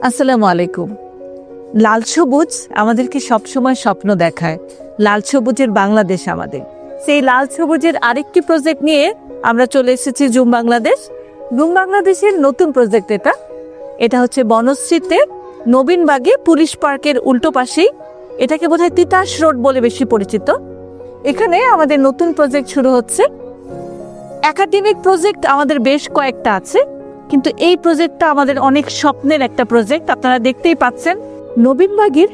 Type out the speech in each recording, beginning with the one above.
আসসালামু আলাইকুম। লাল সবুজ আমাদেরকে সবসময় স্বপ্ন দেখায়, লাল সবুজের বাংলাদেশ আমাদের। সেই লাল সবুজের আরেকটি প্রজেক্ট নিয়ে আমরা চলে এসেছি জুম বাংলাদেশ। জুম বাংলাদেশের নতুন প্রজেক্ট এটা হচ্ছে বনশ্রীতে নবীনবাগে পুলিশ পার্কের উল্টো পাশেই, এটাকে বোধহয় তিতাস রোড বলে বেশি পরিচিত। এখানে আমাদের নতুন প্রজেক্ট শুরু হচ্ছে। একাডেমিক প্রজেক্ট আমাদের বেশ কয়েকটা আছে, কিন্তু এই প্রজেক্টটা আমাদের অনেক স্বপ্নের একটা প্রজেক্ট। আপনারা দেখতেই পাচ্ছেন নবীনবাগের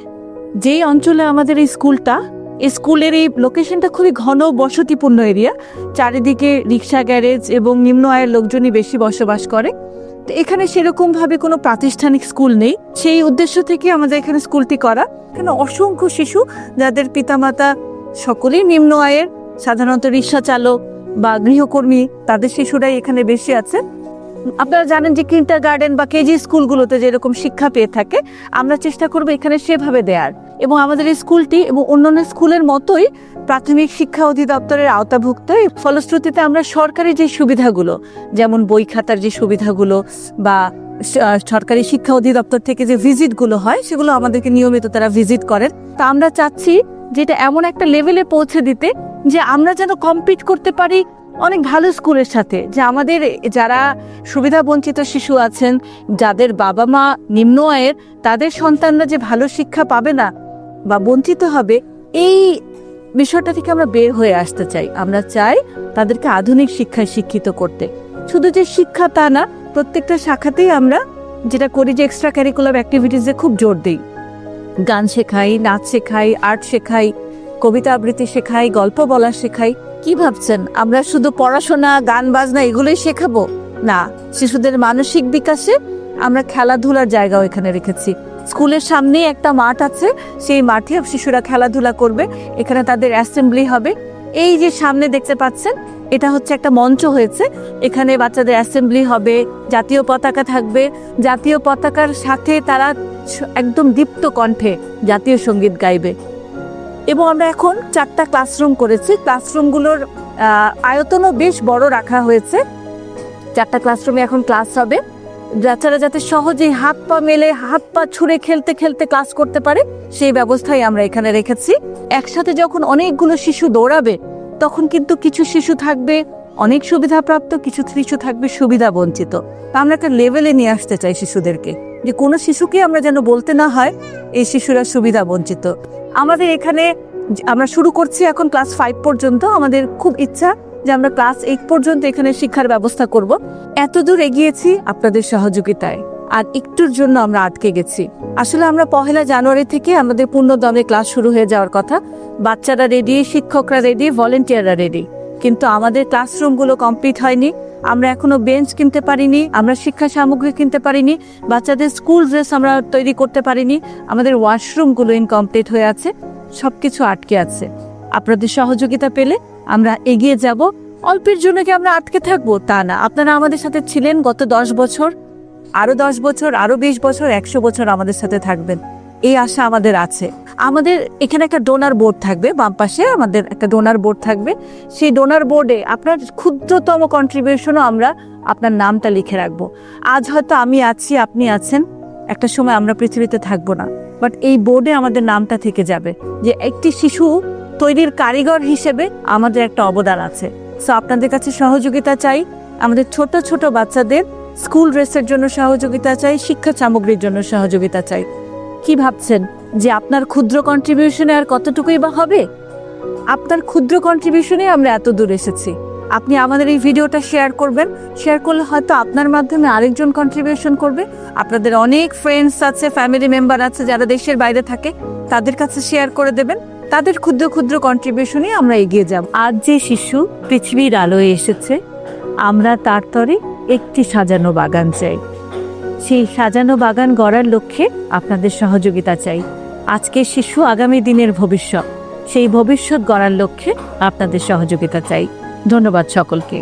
যেই অঞ্চলে আমাদের এই স্কুলটা, এই স্কুলের এই লোকেশনটা খুবই ঘন বসতিপূর্ণ এরিয়া। চারিদিকে রিক্সা গ্যারেজ এবং নিম্ন আয়ের লোকজনই বেশি বসবাস করে। তো এখানে সেরকম ভাবে কোনো প্রাতিষ্ঠানিক স্কুল নেই, সেই উদ্দেশ্য থেকে আমাদের এখানে স্কুলটি করা। এখানে অসংখ্য শিশু যাদের পিতামাতা সকলেই নিম্ন আয়ের, সাধারণত রিক্সা চালক বা গৃহকর্মী, তাদের শিশুরাই এখানে বেশি আছে। আপনারা জানেন যে কিন্ডারগার্টেন বা কেজি স্কুলগুলোতে যেরকম শিক্ষা পেয়ে থাকে, আমরা চেষ্টা করব এখানে সেভাবে দেওয়ার। এবং আমাদের এই স্কুলটি এবং অন্যান্য স্কুলের মতোই প্রাথমিক শিক্ষা অধিদপ্তরের আওতাভুক্ত। ফলশ্রুতিতে আমরা সরকারি যে সুবিধাগুলো, যেমন বই খাতার যে সুবিধাগুলো বা সরকারি শিক্ষা অধিদপ্তর থেকে যে ভিজিটগুলো হয়, সেগুলো আমাদেরকে নিয়মিত তারা ভিজিট করেন। তা আমরা চাচ্ছি যেটা এমন একটা লেভেলে পৌঁছে দিতে যে আমরা যেন কম্পিট করতে পারি অনেক ভালো স্কুলের সাথে। যে আমাদের যারা সুবিধা বঞ্চিত শিশু আছেন, যাদের বাবা মা নিম্ন আয়ের, তাদের সন্তানরা যে ভালো শিক্ষা পাবে না বা বঞ্চিত হবে, এই বিষয়টা থেকে আমরা বের হয়ে আসতে চাই। আমরা চাই তাদেরকে আধুনিক শিক্ষায় শিক্ষিত করতে। শুধু যে শিক্ষা তা না, প্রত্যেকটা শাখাতেই আমরা যেটা করি যে এক্সট্রা ক্যারিকুলাম অ্যাক্টিভিটিসে খুব জোর দিই। গান শেখাই, নাচ শেখাই, আর্ট শেখাই, কবিতা আবৃত্তি শেখাই, গল্প বলা শেখাই। কি ভাবছেন আমরা শুধু পড়াশোনা, গান বাজনা এগুলোই শেখাবো? না, শিশুদের মানসিক বিকাশে আমরা খেলাধুলার জায়গাও এখানে রেখেছি। স্কুলের সামনেই একটা মাঠ আছে, সেই মাঠে শিশুরা খেলাধুলা করবে। এখানে তাদের অ্যাসেম্বলি হবে। এই যে সামনে দেখতে পাচ্ছেন, এটা হচ্ছে একটা মঞ্চ হয়েছে। এখানে বাচ্চাদের অ্যাসেম্বলি হবে, জাতীয় পতাকা থাকবে। জাতীয় পতাকার সাথে তারা একদম দীপ্ত কণ্ঠে জাতীয় সঙ্গীত গাইবে। এবং আমরা এখন 4টা ক্লাসরুম করেছি। ক্লাসরুমগুলোর আয়তনও বেশ বড় রাখা হয়েছে। 4টা ক্লাসরুমে এখন ক্লাস হবে। বাচ্চারা যাতে সহজেই হাত পা মেলে, হাত পা ছুঁড়ে খেলতে খেলতে ক্লাস করতে পারে, সেই ব্যবস্থাই আমরা এখানে রেখেছি। একসাথে যখন অনেকগুলো শিশু দৌড়াবে, তখন কিন্তু কিছু শিশু থাকবে অনেক সুবিধাপ্রাপ্ত, কিছু শিশু থাকবে সুবিধা বঞ্চিত। তা আমরা একটা লেভেলে নিয়ে আসতে চাই শিশুদেরকে, যে কোনো শিশুকে আমরা যেন বলতে না হয় এই শিশুরা সুবিধা বঞ্চিত। আমাদের এখানে আমরা শুরু করছি এখন ক্লাস 5 পর্যন্ত। আমাদের খুব ইচ্ছা যে আমরা ক্লাস 8 পর্যন্ত এখানে শিক্ষার ব্যবস্থা করব। এতদূর এগিয়েছি আপনাদের সহযোগিতায়, আর একটুর জন্য আমরা আটকে গেছি। আসলে আমরা 1 জানুয়ারি থেকে আমাদের পূর্ণদমে ক্লাস শুরু হয়ে যাওয়ার কথা। বাচ্চারা রেডি, শিক্ষকরা রেডি, ভলেন্টিয়াররা রেডি, কিন্তু আমাদের ক্লাসরুমগুলো কমপ্লিট হয়নি। আমরা এখনো বেঞ্চ কিনতে পারিনি, আমরা শিক্ষা সামগ্রী কিনতে পারিনি, বাচ্চাদের স্কুল ড্রেস আমরা তৈরি করতে পারিনি, আমাদের ওয়াশরুমগুলো ইনকমপ্লিট হয়ে আছে, সবকিছু আটকে আছে। আপনাদের সহযোগিতা পেলে আমরা এগিয়ে যাব। অল্পের জন্য কি আমরা আটকে থাকবো? তা না, আপনারা আমাদের সাথে ছিলেন গত 10 বছর, আরো 10 বছর, আরো 20 বছর, 100 বছর আমাদের সাথে থাকবেন, এই আশা আমাদের আছে। আমাদের এখানে একটা ডোনার বোর্ড থাকবে, বাম পাশে আমাদের একটা ডোনার বোর্ড থাকবে। সেই ডোনার বোর্ডে আপনার ক্ষুদ্রতম কন্ট্রিবিউশনও আমরা আপনার নামটা লিখে রাখবো। আজ হয়তো আমি আছি, আপনি আছেন, একটা সময় আমরা পৃথিবীতে থাকবো না, বাট এই বোর্ডে আমাদের নামটা থেকে যাবে যে একটি শিশু তৈরির কারিগর হিসেবে আমাদের একটা অবদান আছে। সো আপনাদের কাছে সহযোগিতা চাই। আমাদের ছোট ছোট বাচ্চাদের স্কুল ড্রেসের জন্য সহযোগিতা চাই, শিক্ষা সামগ্রীর জন্য সহযোগিতা চাই। কি ভাবছেন যে আপনার ক্ষুদ্র কন্ট্রিবিউশনে আর কতটুকুই বা হবে? আপনার ক্ষুদ্র কন্ট্রিবিউশনে আমরা এত দূর এসেছি। আপনি আমাদের এই ভিডিওটা শেয়ার করবেন। শেয়ার করলে হয়তো আপনার মাধ্যমে আরেকজন কন্ট্রিবিউশন করবে। আপনাদের অনেক ফ্রেন্ডস আছে, ফ্যামিলি মেম্বার আছে যারা দেশের বাইরে থাকে, তাদের কাছে শেয়ার করে দেবেন। তাদের ক্ষুদ্র ক্ষুদ্র কন্ট্রিবিউশনে আমরা এগিয়ে যাব। আজ যে শিশু পৃথিবীর আলোয় এসেছে, আমরা তার তরে একটি সাজানো বাগান চাই। সেই সাজানো বাগান গড়ার লক্ষ্যে আপনাদের সহযোগিতা চাই। আজকের শিশু আগামী দিনের ভবিষ্যৎ, সেই ভবিষ্যৎ গড়ার লক্ষ্যে আপনাদের সহযোগিতা চাই। ধন্যবাদ সকলকে।